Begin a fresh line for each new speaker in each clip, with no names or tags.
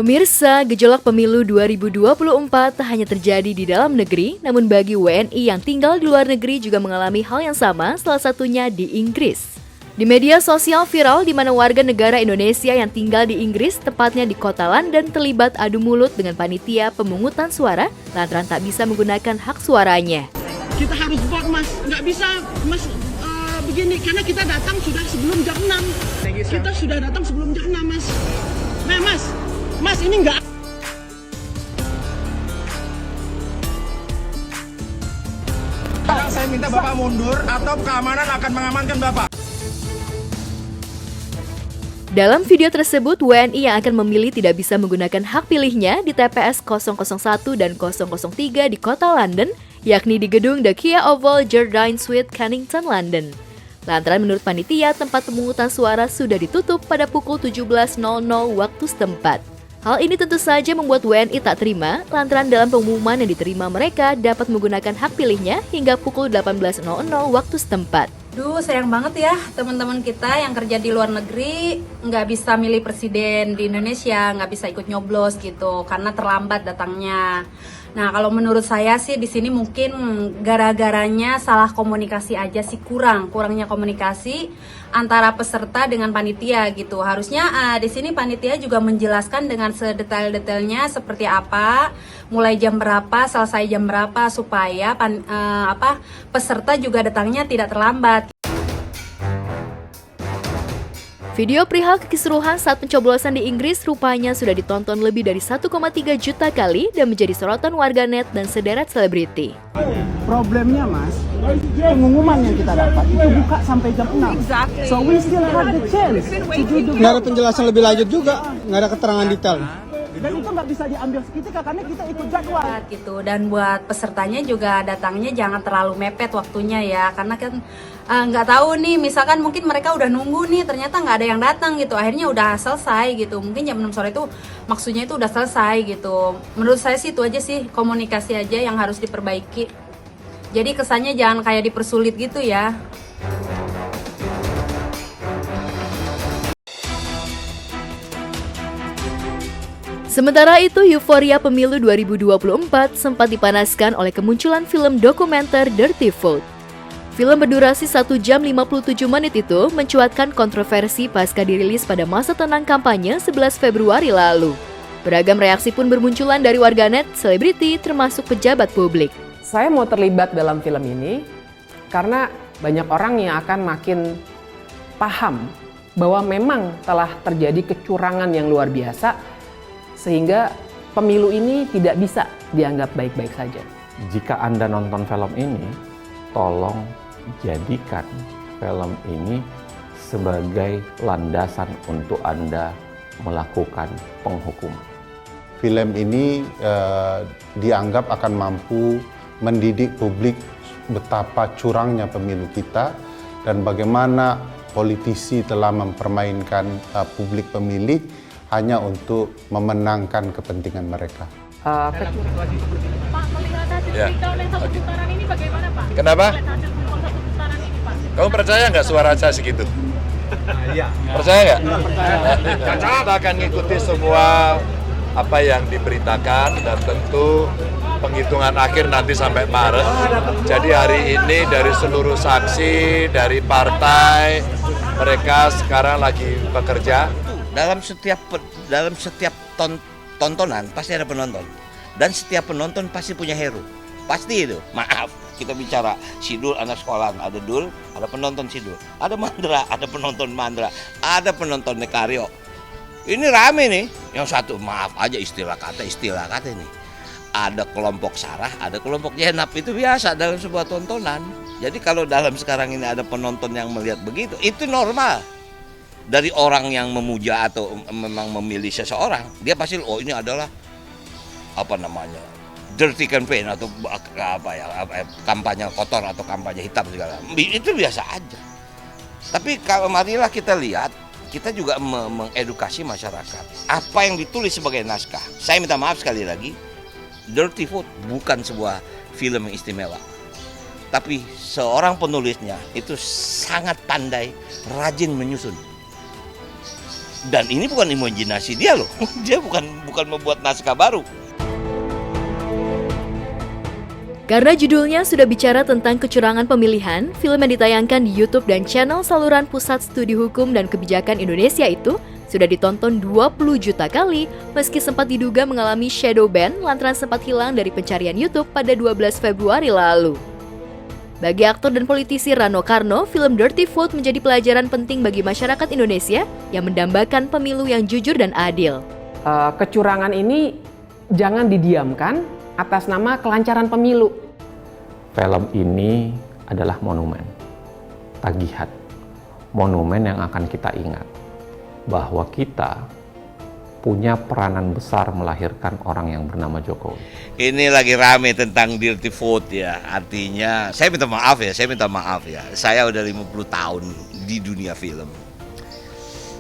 Pemirsa, gejolak pemilu 2024 tak hanya terjadi di dalam negeri, namun bagi WNI yang tinggal di luar negeri juga mengalami hal yang sama, salah satunya di Inggris. Di media sosial viral di mana warga negara Indonesia yang tinggal di Inggris, tepatnya di kota London, terlibat adu mulut dengan panitia pemungutan suara lantaran tak bisa menggunakan hak suaranya.
Kita harus vote mas, nggak bisa mas begini, karena kita datang sudah sebelum jam 6. Kita sudah datang sebelum jam 6 mas. Nah mas ini nggak.
Saya minta Bapak mundur atau keamanan akan mengamankan Bapak.
Dalam video tersebut, WNI yang akan memilih tidak bisa menggunakan hak pilihnya di TPS 001 dan 003 di kota London, yakni di gedung The Kia Oval Jardine Suite, Kennington, London. Lantaran menurut panitia, tempat pemungutan suara sudah ditutup pada pukul 17.00 waktu setempat. Hal ini tentu saja membuat WNI tak terima, lantaran dalam pengumuman yang diterima mereka dapat menggunakan hak pilihnya hingga pukul 18.00 waktu setempat.
Duh, sayang banget ya teman-teman kita yang kerja di luar negeri nggak bisa milih presiden di Indonesia, nggak bisa ikut nyoblos gitu karena terlambat datangnya. Nah, kalau menurut saya sih di sini mungkin gara-garanya salah komunikasi aja sih, kurangnya komunikasi antara peserta dengan panitia gitu. Harusnya di sini panitia juga menjelaskan dengan sedetail-detailnya seperti apa, mulai jam berapa, selesai jam berapa supaya peserta juga datangnya tidak terlambat.
Video perihal kekisruhan saat pencoblosan di Inggris rupanya sudah ditonton lebih dari 1,3 juta kali dan menjadi sorotan warganet dan sederet selebriti.
Problemnya mas, pengumuman yang kita dapat itu buka sampai jam 6. So we still have the chance to do the.
Nggak ada penjelasan lebih lanjut juga, nggak ada keterangan detail.
Dan itu nggak bisa diambil seketika karena kita ikut jadwal.
Gitu. Dan buat pesertanya juga datangnya jangan terlalu mepet waktunya ya, karena kan nggak tahu nih, misalkan mungkin mereka udah nunggu nih, ternyata nggak ada yang datang gitu, akhirnya udah selesai gitu, mungkin jam 6 sore itu maksudnya itu udah selesai gitu. Menurut saya sih itu aja sih, komunikasi aja yang harus diperbaiki, jadi kesannya jangan kayak dipersulit gitu ya.
Sementara itu, euforia pemilu 2024 sempat dipanaskan oleh kemunculan film dokumenter Dirty Vote. Film berdurasi 1 jam 57 menit itu mencuatkan kontroversi pasca dirilis pada masa tenang kampanye 11 Februari lalu. Beragam reaksi pun bermunculan dari warganet, selebriti, termasuk pejabat publik.
Saya mau terlibat dalam film ini karena banyak orang yang akan makin paham bahwa memang telah terjadi kecurangan yang luar biasa, sehingga pemilu ini tidak bisa dianggap baik-baik saja.
Jika Anda nonton film ini, tolong jadikan film ini sebagai landasan untuk Anda melakukan penghukuman.
Film ini dianggap akan mampu mendidik publik betapa curangnya pemilu kita dan bagaimana politisi telah mempermainkan publik pemilih hanya untuk memenangkan kepentingan mereka.
Pak, melihat hasil oleh satu putaran ini bagaimana Pak?
Kenapa?
Melihat hasil satu putaran ini Pak?
Kamu percaya nggak suara saya segitu?
Iya.
Percaya nggak? Kita akan ngikuti semua apa yang diberitakan dan tentu penghitungan akhir nanti sampai Maret. Jadi hari ini dari seluruh saksi, dari partai, mereka sekarang lagi bekerja.
Dalam setiap tontonan pasti ada penonton, dan setiap penonton pasti punya hero, pasti itu. Maaf, kita bicara Sidul anak sekolahan, ada Dul, ada penonton Sidul, ada Mandra, ada penonton Mandra, ada penonton Nekario. Ini rame nih, yang satu maaf aja istilah kata ini. Ada kelompok Sarah, ada kelompok Jenap, itu biasa dalam sebuah tontonan. Jadi kalau dalam sekarang ini ada penonton yang melihat begitu, itu normal. Dari orang yang memuja atau memang memilih seseorang, dia pasti ini adalah dirty campaign atau kampanye kotor atau kampanye hitam segala. Itu biasa aja. Tapi kalau marilah kita lihat, kita juga mengedukasi masyarakat. Apa yang ditulis sebagai naskah. Saya minta maaf sekali lagi, Dirty Vote bukan sebuah film yang istimewa. Tapi seorang penulisnya itu sangat pandai, rajin menyusun. Dan ini bukan imajinasi dia loh, dia bukan membuat naskah baru.
Karena judulnya sudah bicara tentang kecurangan pemilihan, film yang ditayangkan di YouTube dan channel saluran Pusat Studi Hukum dan Kebijakan Indonesia itu sudah ditonton 20 juta kali, meski sempat diduga mengalami shadow ban lantaran sempat hilang dari pencarian YouTube pada 12 Februari lalu. Bagi aktor dan politisi Rano Karno, film Dirty Vote menjadi pelajaran penting bagi masyarakat Indonesia yang mendambakan pemilu yang jujur dan adil.
Kecurangan ini jangan didiamkan atas nama kelancaran pemilu.
Film ini adalah monumen, tagihan, monumen yang akan kita ingat bahwa kita punya peranan besar melahirkan orang yang bernama Jokowi.
Ini lagi rame tentang Dirty Vote ya, artinya saya minta maaf ya, saya udah 50 tahun di dunia film.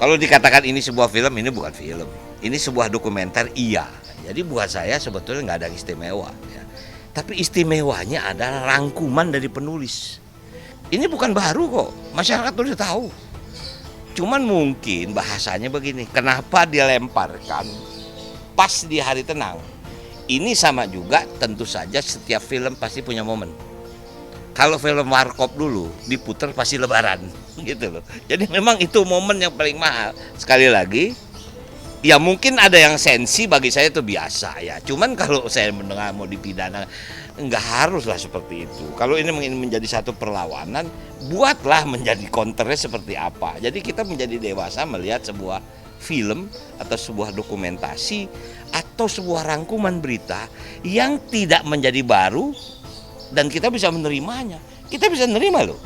Kalau dikatakan ini sebuah film, ini bukan film, ini sebuah dokumenter, iya. Jadi buat saya sebetulnya nggak ada istimewa ya. Tapi istimewanya adalah rangkuman dari penulis. Ini bukan baru kok, masyarakat udah tahu. Cuman mungkin bahasanya begini, kenapa dilemparkan pas di hari tenang? Ini sama juga, tentu saja setiap film pasti punya momen. Kalau film Warkop dulu diputar pasti Lebaran, gitu loh. Jadi memang itu momen yang paling mahal. Sekali lagi, ya mungkin ada yang sensi, bagi saya itu biasa ya. Cuman kalau saya mendengar mau dipidana, nggak haruslah seperti itu. Kalau ini ingin menjadi satu perlawanan, buatlah menjadi counternya seperti apa. Jadi kita menjadi dewasa melihat sebuah film atau sebuah dokumentasi atau sebuah rangkuman berita yang tidak menjadi baru dan kita bisa menerimanya. Kita bisa menerima loh.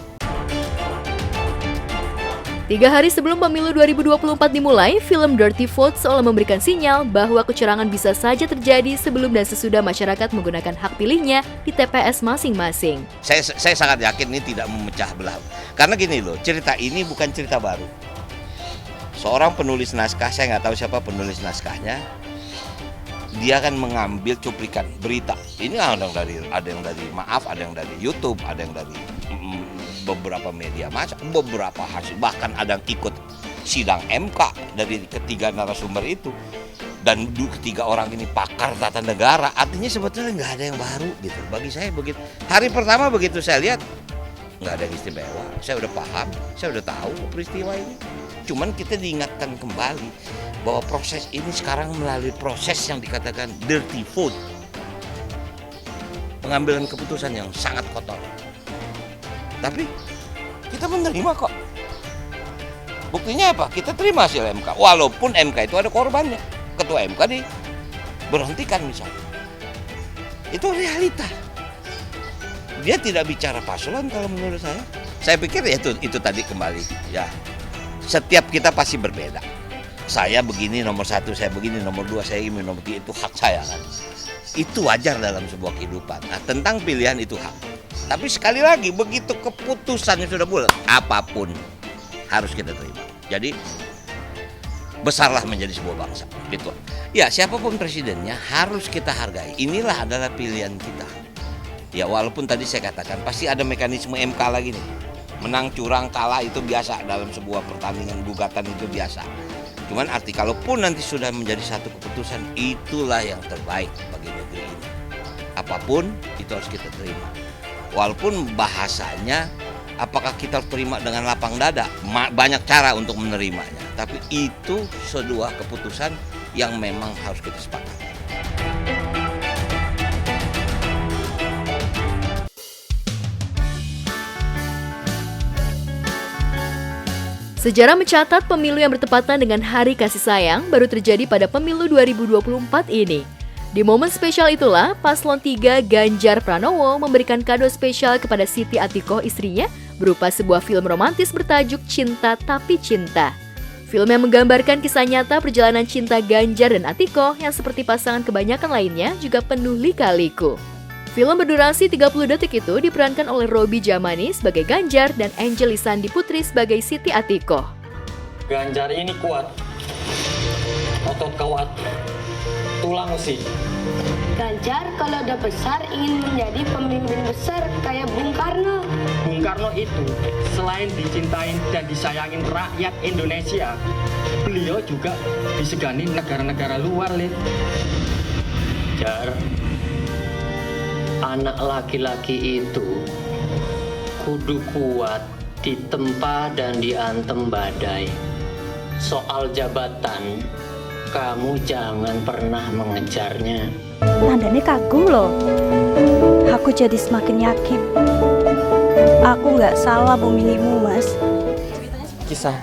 3 hari sebelum pemilu 2024 dimulai, film Dirty Vote seolah memberikan sinyal bahwa kecurangan bisa saja terjadi sebelum dan sesudah masyarakat menggunakan hak pilihnya di TPS masing-masing.
Saya sangat yakin ini tidak memecah belah. Karena gini loh, cerita ini bukan cerita baru. Seorang penulis naskah, saya nggak tahu siapa penulis naskahnya, dia akan mengambil cuplikan berita. Ini ada yang dari Maaf, ada yang dari YouTube, ada yang dari beberapa media massa, beberapa hasil, bahkan ada yang ikut sidang MK dari ketiga narasumber itu, dan ketiga orang ini pakar tata negara. Artinya sebetulnya nggak ada yang baru gitu. Bagi saya begitu. Hari pertama begitu saya lihat nggak ada istimewa. Saya udah paham, saya udah tahu peristiwa ini. Cuman kita diingatkan kembali bahwa proses ini sekarang melalui proses yang dikatakan dirty vote, pengambilan keputusan yang sangat kotor. Tapi kita menerima kok. Buktinya apa? Kita terima hasil MK. Walaupun MK itu ada korbannya. Ketua MK diberhentikan misalnya. Itu realita. Dia tidak bicara paslon kalau menurut saya. Saya pikir ya itu tadi kembali. Ya, setiap kita pasti berbeda. Saya begini nomor 1, saya begini nomor 2, saya ini nomor 3, itu hak saya kan. Itu wajar dalam sebuah kehidupan. Nah, tentang pilihan itu hak. Tapi sekali lagi, begitu keputusannya sudah bulat, apapun harus kita terima. Jadi, besarlah menjadi sebuah bangsa. Gitu. Ya, siapapun presidennya harus kita hargai. Inilah adalah pilihan kita. Ya, walaupun tadi saya katakan, pasti ada mekanisme MK lagi nih. Menang, curang, kalah itu biasa dalam sebuah pertandingan, gugatan itu biasa. Cuman arti kalaupun nanti sudah menjadi satu keputusan, itulah yang terbaik bagi negeri ini. Apapun, itu harus kita terima. Walaupun bahasanya, apakah kita terima dengan lapang dada? Banyak cara untuk menerimanya. Tapi itu sebuah keputusan yang memang harus kita sepakati.
Sejarah mencatat pemilu yang bertepatan dengan Hari Kasih Sayang baru terjadi pada pemilu 2024 ini. Di momen spesial itulah, Paslon 3 Ganjar Pranowo memberikan kado spesial kepada Siti Atikoh istrinya berupa sebuah film romantis bertajuk Cinta Tapi Cinta. Film yang menggambarkan kisah nyata perjalanan cinta Ganjar dan Atikoh yang seperti pasangan kebanyakan lainnya juga penuh lika-liku. Film berdurasi 30 detik itu diperankan oleh Robby Jamani sebagai Ganjar dan Angel Lisandi Putri sebagai Siti Atikoh.
Ganjar ini kuat, otot kuat, tulang besi.
Ganjar kalau udah besar ingin menjadi pemimpin besar kayak Bung Karno.
Bung Karno itu selain dicintain dan disayangin rakyat Indonesia, beliau juga disegani negara-negara luar, Lid. Jar, anak laki-laki itu kudu kuat ditempa dan diantem badai. Soal jabatan, kamu jangan pernah mengejarnya.
Nandane kagum loh. Aku jadi semakin yakin. Aku nggak salah memilihmu, Mas.
Kisah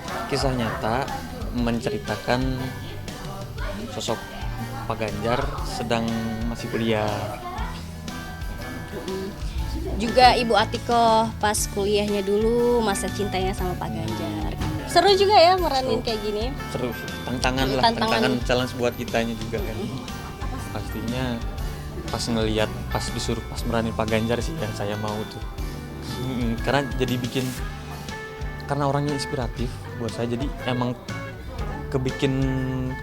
nyata menceritakan sosok Pak Ganjar sedang masih kuliah.
Juga Ibu Atiko pas kuliahnya dulu, masa cintanya sama Pak Ganjar. Seru juga ya meranin kayak gini.
Seru, tantangan challenge buat kitanya juga kan. Pastinya pas disuruh meranin Pak Ganjar sih yang saya mau tuh. Karena orangnya inspiratif buat saya, jadi emang kebikin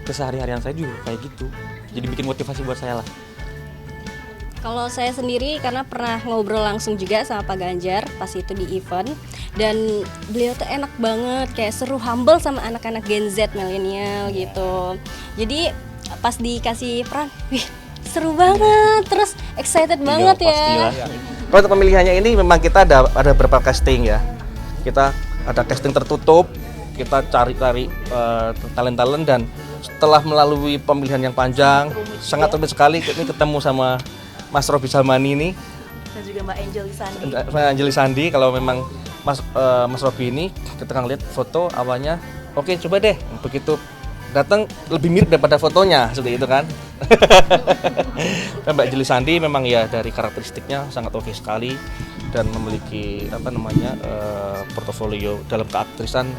kesehari-harian saya juga kayak gitu. Jadi bikin motivasi buat saya lah.
Kalau saya sendiri karena pernah ngobrol langsung juga sama Pak Ganjar pas itu di event, dan beliau tuh enak banget, kayak seru, humble sama anak-anak Gen Z milenial gitu. Jadi pas dikasih peran, wih seru banget, terus excited banget ya.
Kalau untuk pemilihannya ini memang kita ada beberapa casting ya. Kita ada casting tertutup, kita cari talent-talent, dan setelah melalui pemilihan yang panjang, sangat rumit sekali ini ketemu sama Mas Robi Salmani ini
Dan juga Mbak
Angeli Sandi. Kalau memang Mas Robi ini kita ngeliat foto awalnya, oke coba deh, begitu datang lebih mirip daripada fotonya seperti itu kan. Dan Mbak Angeli Sandi memang ya dari karakteristiknya sangat oke sekali dan memiliki portofolio dalam keaktrisan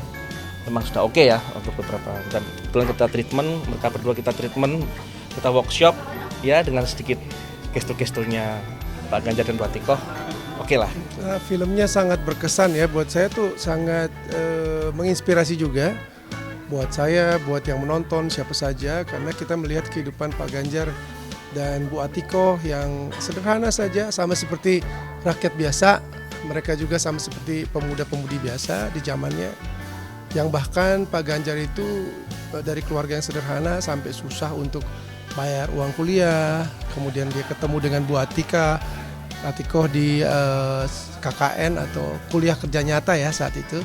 memang sudah oke ya untuk beberapa. Dan kebetulan kita treatment, mereka berdua kita workshop ya dengan sedikit gestur-gesturnya Pak Ganjar dan Bu Atiko, oke lah.
Filmnya sangat berkesan ya, buat saya tuh sangat menginspirasi juga. Buat saya, buat yang menonton, siapa saja, karena kita melihat kehidupan Pak Ganjar dan Bu Atiko yang sederhana saja, sama seperti rakyat biasa. Mereka juga sama seperti pemuda-pemudi biasa di zamannya, yang bahkan Pak Ganjar itu dari keluarga yang sederhana sampai susah untuk bayar uang kuliah. Kemudian dia ketemu dengan Bu Atiko di KKN atau kuliah kerja nyata ya saat itu,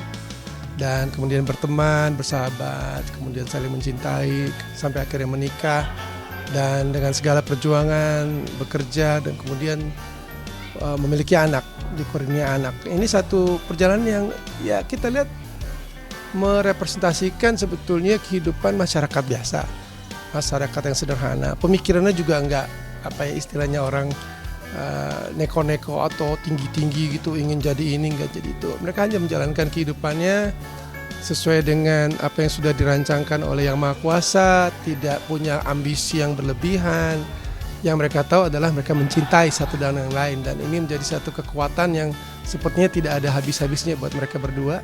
dan kemudian berteman, bersahabat, kemudian saling mencintai sampai akhirnya menikah, dan dengan segala perjuangan bekerja dan kemudian memiliki anak, dikurnia anak. Ini satu perjalanan yang ya kita lihat merepresentasikan sebetulnya kehidupan masyarakat biasa, masyarakat yang sederhana. Pemikirannya juga enggak istilahnya orang neko-neko atau tinggi-tinggi gitu, ingin jadi ini enggak jadi itu. Mereka hanya menjalankan kehidupannya sesuai dengan apa yang sudah dirancangkan oleh Yang Maha Kuasa, tidak punya ambisi yang berlebihan. Yang mereka tahu adalah mereka mencintai satu dan yang lain, dan ini menjadi satu kekuatan yang sepertinya tidak ada habis-habisnya buat mereka berdua.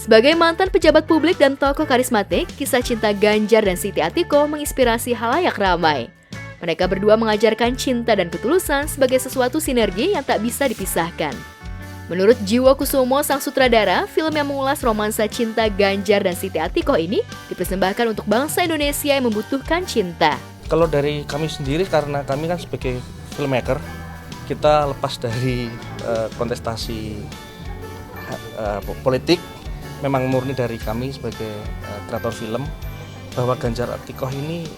Sebagai mantan pejabat publik dan tokoh karismatik, kisah cinta Ganjar dan Siti Atiko menginspirasi halayak ramai. Mereka berdua mengajarkan cinta dan ketulusan sebagai sesuatu sinergi yang tak bisa dipisahkan. Menurut Jiwo Kusumo, sang sutradara, film yang mengulas romansa cinta Ganjar dan Siti Atiko ini dipersembahkan untuk bangsa Indonesia yang membutuhkan cinta.
Kalau dari kami sendiri, karena kami kan sebagai filmmaker, kita lepas dari kontestasi politik, memang murni dari kami sebagai kreator film, bahwa Ganjar Atiko ini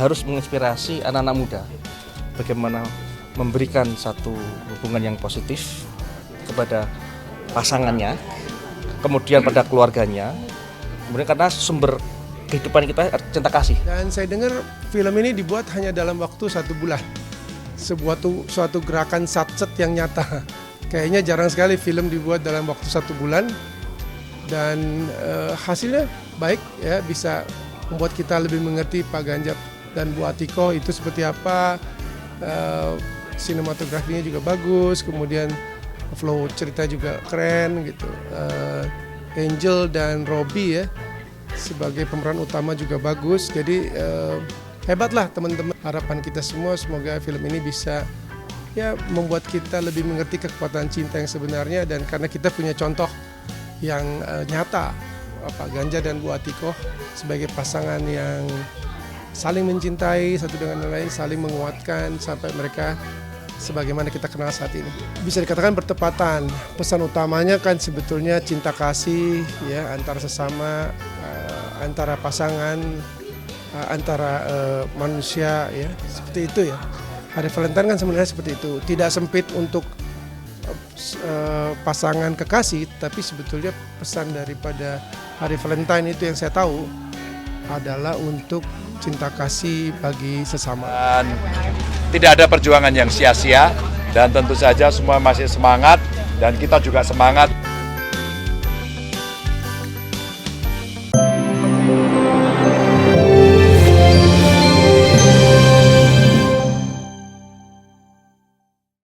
harus menginspirasi anak-anak muda bagaimana memberikan satu hubungan yang positif kepada pasangannya, kemudian pada keluarganya, kemudian karena sumber kehidupan kita cinta kasih.
Dan saya dengar film ini dibuat hanya dalam waktu 1 bulan, suatu gerakan satset yang nyata. Kayaknya jarang sekali film dibuat dalam waktu 1 bulan. Dan hasilnya baik ya, bisa membuat kita lebih mengerti Pak Ganjar dan Bu Atiko itu seperti apa. Sinematografinya juga bagus, kemudian flow cerita juga keren gitu. Angel dan Robi ya sebagai pemeran utama juga bagus. Jadi hebatlah teman-teman. Harapan kita semua semoga film ini bisa ya membuat kita lebih mengerti kekuatan cinta yang sebenarnya, dan karena kita punya contoh yang nyata, Pak Ganjar dan Bu Atikoh sebagai pasangan yang saling mencintai satu dengan yang lain, saling menguatkan sampai mereka sebagaimana kita kenal saat ini. Bisa dikatakan bertepatan. Pesan utamanya kan sebetulnya cinta kasih ya antara sesama, antara pasangan, antara manusia ya, seperti itu ya. Hari Valentine kan sebenarnya seperti itu, tidak sempit untuk pasangan kekasih, tapi sebetulnya pesan daripada Hari Valentine itu yang saya tahu adalah untuk cinta kasih bagi sesama.
Dan tidak ada perjuangan yang sia-sia, dan tentu saja semua masih semangat dan kita juga semangat.